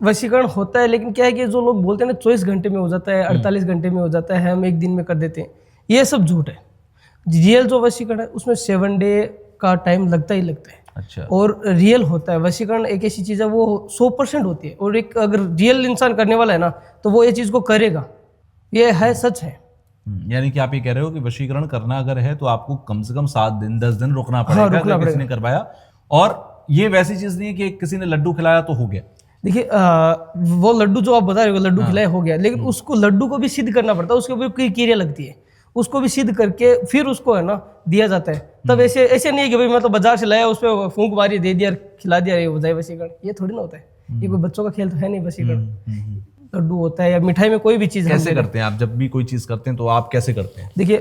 वशीकरण होता है, लेकिन क्या है कि जो लोग बोलते हैं ना 24 घंटे में हो जाता है, 48 घंटे में हो जाता है, हम एक दिन में कर देते हैं, ये सब झूठ है। रियल जो वशीकरण है उसमें 7 डे का टाइम लगता ही लगता है। अच्छा। और रियल होता है वशीकरण, एक ऐसी चीज़ है वो 100% होती है, और एक अगर रियल इंसान करने वाला है ना तो वो ये चीज़ को करेगा, ये है, सच है। यानी कि आप ये कह रहे हो कि वशीकरण करना अगर है तो आपको कम से कम 7 दिन 10 दिन रुकना पड़ेगा। हाँ, रुकना अगर किसी पड़ेगा। ने करवाया, और ये वैसी चीज नहीं है कि किसी ने लड्डू खिलाया तो हो गया। देखिए वो लड्डू जो आप बता रहे हो, लड्डू खिलाया हो गया, लेकिन उसको लड्डू को भी सिद्ध करना पड़ता है, उसके ऊपर कोई क्रिया लगती है, उसको भी सिद्ध करके फिर उसको है ना दिया जाता है। तब ऐसे ऐसे नहीं है कि भाई मैं तो बाजार से लाया, उस पर फूंक मारी, दे दिया, खिला दिया, ये हो जाए वशीकरण, ये थोड़ी ना होता है। ये कोई बच्चों का खेल तो है नहीं वशीकरण। लड्डू होता है या मिठाई में कोई भी चीज़। कैसे करते हैं आप, जब भी कोई चीज करते हैं तो आप कैसे करते हैं? देखिए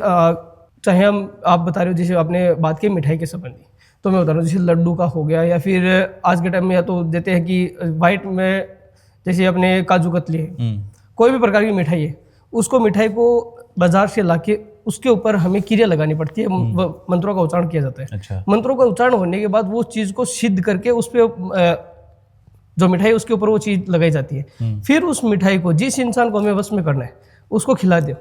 चाहे आप बता रहे हो, जैसे आपने बात की मिठाई के संबंधी, तो मैं बता रहा हूँ जैसे लड्डू का हो गया, या फिर आज के टाइम में या तो देते हैं कि वाइट में जैसे अपने काजू कतली है, कोई भी प्रकार की मिठाई है, उसको मिठाई को बाजार से लाके उसके ऊपर हमें क्रिया लगानी पड़ती है, मंत्रों का उच्चारण किया जाता है। अच्छा। मंत्रों का उच्चारण होने के बाद वो चीज़ को सिद्ध करके उस पर जो मिठाई उसके ऊपर वो चीज़ लगाई जाती है। फिर उस मिठाई को जिस इंसान को हमें वश में करना है उसको खिला दे।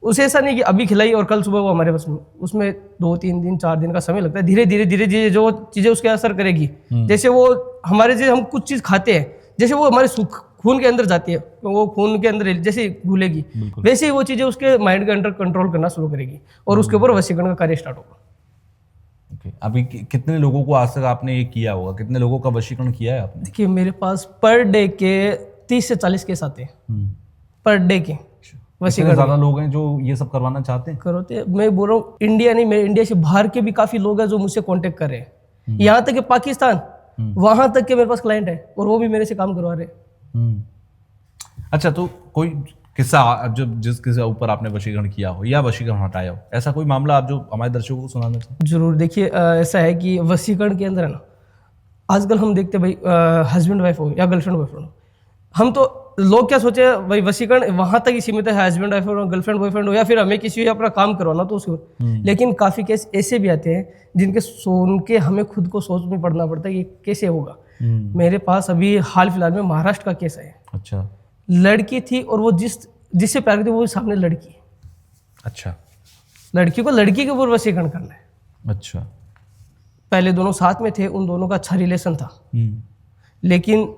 उसे ऐसा नहीं कि अभी खिलाई और कल सुबह वो हमारे वश में, उसमें 2-3 दिन 4 दिन का समय लगता है। धीरे धीरे धीरे धीरे जो चीज़ें उसके असर करेगी, जैसे वो हमारे जैसे हम कुछ चीज़ खाते हैं, जैसे वो हमारे खून के अंदर जाती है, तो वो खून के अंदर जैसे घुलेगी, वैसे ही वो चीज़ें उसके माइंड के अंदर कंट्रोल करना शुरू करेगी और उसके ऊपर वशीकरण का कार्य स्टार्ट होगा। अभी कितने लोगों को आज तक आपने ये किया होगा, कितने लोगों का वशीकरण किया है आपने? देखिए मेरे पास पर डे के 30 से 40 केस आते हैं पर डे के वशीकरण। ज्यादा लोग हैं जो ये सब करवाना चाहते हैं? करते, मैं बोल रहा हूँ इंडिया नहीं, मेरे इंडिया से बाहर के भी काफी लोग हैं जो मुझसे कांटेक्ट कर रहे हैं, यहाँ तक कि पाकिस्तान, वहां तक के मेरे पास क्लाइंट है और वो भी मेरे से काम करवा रहे हैं। अच्छा, तो कोई किस्सा जब जिस किसी ऊपर आपने वशीकरण किया हो या वशीकरण हटाया हो, ऐसा कोई मामला आप जो हमारे दर्शकों को सुनाना चाहें? जरूर। देखिए ऐसा है कि वशीकरण के अंदर है ना, आजकल हम देखते हैं भाई हस्बैंड वाइफ हो या गर्लफ्रेंड बॉयफ्रेंड हो, हम तो लोग क्या सोचे भाई वशीकरण वहां तक ही सीमित है, हस्बैंड वाइफ हो, गर्लफ्रेंड बॉयफ्रेंड हो, या फिर हमें किसी अपना काम करवाना तो उसके। लेकिन काफी केस ऐसे भी आते हैं जिनके सुन के हमें खुद को सोच में पड़ना पड़ता है कि कैसे होगा। मेरे पास अभी हाल फिलहाल में महाराष्ट्र का केस है। अच्छा। लड़की थी और वो जिससे प्यार करती वो सामने लड़की। अच्छा। लड़की को लड़की के ऊपर वशीकरण करना है। अच्छा। पहले दोनों साथ में थे, उन दोनों का अच्छा रिलेशन था, लेकिन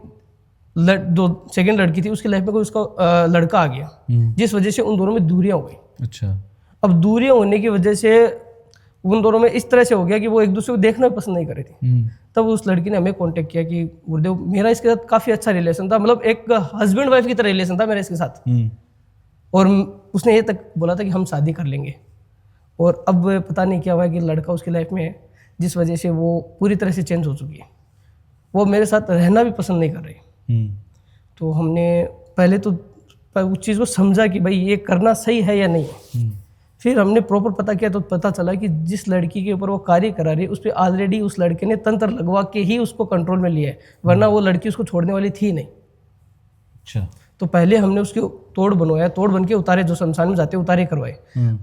जो सेकंड लड़की थी उसकी लाइफ में कोई उसका लड़का आ गया, जिस वजह से उन दोनों में दूरियां हो गई। अच्छा। अब दूरियां होने की वजह से उन दोनों में इस तरह से हो गया कि वो एक दूसरे को देखना भी पसंद नहीं कर रही थी। तब उस लड़की ने हमें कांटेक्ट किया कि गुरुदेव मेरा इसके साथ काफ़ी अच्छा रिलेशन था, मतलब एक हस्बैंड वाइफ की तरह रिलेशन था मेरा इसके साथ, और उसने ये तक बोला था कि हम शादी कर लेंगे। और अब पता नहीं क्या हुआ कि लड़का उसकी लाइफ में है, जिस वजह से वो पूरी तरह से चेंज हो चुकी है, वो मेरे साथ रहना भी पसंद नहीं कर रही। तो हमने पहले तो उस चीज़ को समझा कि भाई ये करना सही है या नहीं है। फिर हमने प्रॉपर पता किया तो पता चला कि जिस लड़की के ऊपर वो कार्य करा रही है उस पर ऑलरेडी उस लड़के ने तंत्र लगवा के ही उसको कंट्रोल में लिया है, वरना वो लड़की उसको छोड़ने वाली थी नहीं। अच्छा। तो पहले हमने उसके तोड़ बनवाया, तोड़ बन के उतारे, जो शमशान में जाते उतारे करवाए,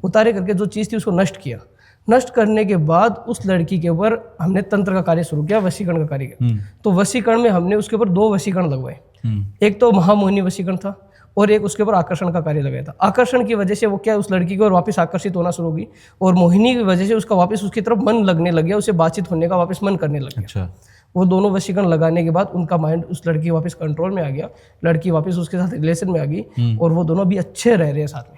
उतारे करके जो चीज़ थी उसको नष्ट किया। नष्ट करने के बाद उस लड़की के ऊपर हमने तंत्र का कार्य शुरू किया, वशीकरण का कार्य किया। तो वशीकरण में हमने उसके ऊपर 2 वशीकरण लगवाए, एक तो महामोहिनी वशीकरण था और एक उसके ऊपर आकर्षण का कार्य लगाया था। आकर्षण की वजह से वो क्या उस लड़की की ओर वापस आकर्षित होना शुरू होगी, और मोहिनी की वजह से उसका वापस उसकी तरफ मन लगने लग गया, उसे बातचीत होने का वापस मन करने लग गया। अच्छा। वो दोनों वशीकरण लगाने के बाद उनका माइंड उस लड़की वापस कंट्रोल में आ गया, लड़की वापस उसके साथ रिलेशन में आ गई और वो दोनों भी अच्छे रह रहे हैं साथ में।